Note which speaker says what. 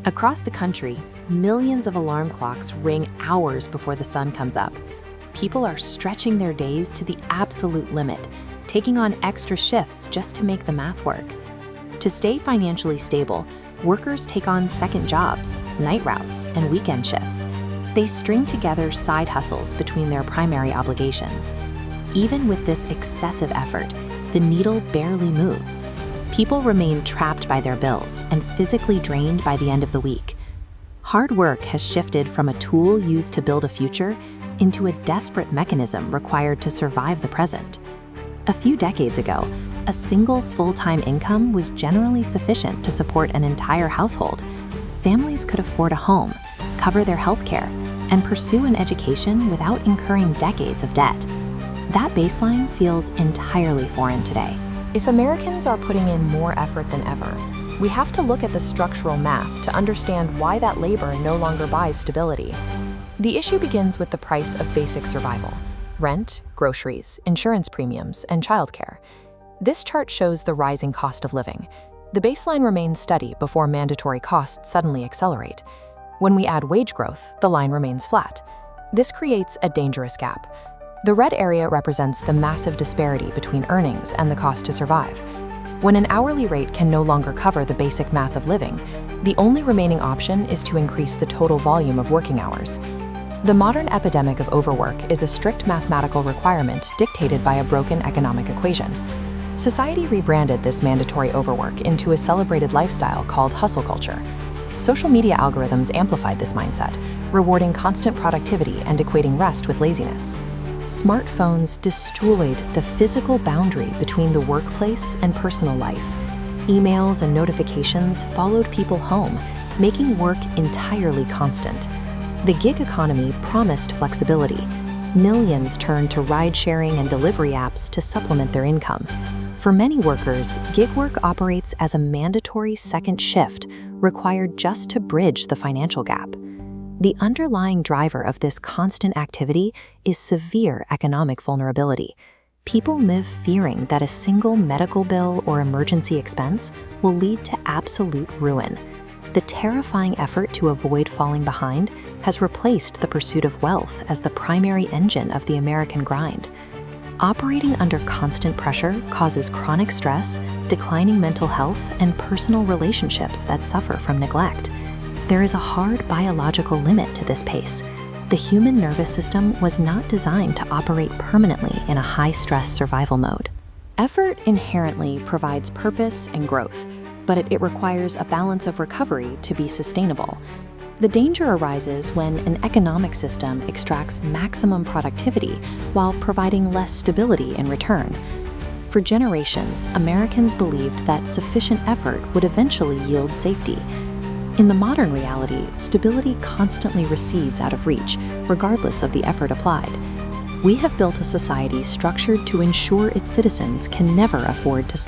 Speaker 1: Across the country, millions of alarm clocks ring hours before the sun comes up. People are stretching their days to the absolute limit, taking on extra shifts just to make the math work. To stay financially stable, workers take on second jobs, night routes, and weekend shifts. They string together side hustles between their primary obligations. Even with this excessive effort, the needle barely moves. People remain trapped by their bills and physically drained by the end of the week. Hard work has shifted from a tool used to build a future into a desperate mechanism required to survive the present. A few decades ago, a single full-time income was generally sufficient to support an entire household. Families could afford a home, cover their health care, and pursue an education without incurring decades of debt. That baseline feels entirely foreign today.
Speaker 2: If Americans are putting in more effort than ever, we have to look at the structural math to understand why that labor no longer buys stability. The issue begins with the price of basic survival: rent, groceries, insurance premiums, and childcare. This chart shows the rising cost of living. The baseline remains steady before mandatory costs suddenly accelerate. When we add wage growth, the line remains flat. This creates a dangerous gap. The red area represents the massive disparity between earnings and the cost to survive. When an hourly rate can no longer cover the basic math of living, the only remaining option is to increase the total volume of working hours. The modern epidemic of overwork is a strict mathematical requirement dictated by a broken economic equation. Society rebranded this mandatory overwork into a celebrated lifestyle called hustle culture. Social media algorithms amplified this mindset, rewarding constant productivity and equating rest with laziness. Smartphones destroyed the physical boundary between the workplace and personal life. Emails and notifications followed people home, making work entirely constant. The gig economy promised flexibility. Millions turned to ride-sharing and delivery apps to supplement their income. For many workers, gig work operates as a mandatory second shift, required just to bridge the financial gap. The underlying driver of this constant activity is severe economic vulnerability. People live fearing that a single medical bill or emergency expense will lead to absolute ruin. The terrifying effort to avoid falling behind has replaced the pursuit of wealth as the primary engine of the American grind. Operating under constant pressure causes chronic stress, declining mental health, and personal relationships that suffer from neglect. There is a hard biological limit to this pace. The human nervous system was not designed to operate permanently in a high-stress survival mode. Effort inherently provides purpose and growth, but it requires a balance of recovery to be sustainable. The danger arises when an economic system extracts maximum productivity while providing less stability in return. For generations, Americans believed that sufficient effort would eventually yield safety. In the modern reality, stability constantly recedes out of reach, regardless of the effort applied. We have built a society structured to ensure its citizens can never afford to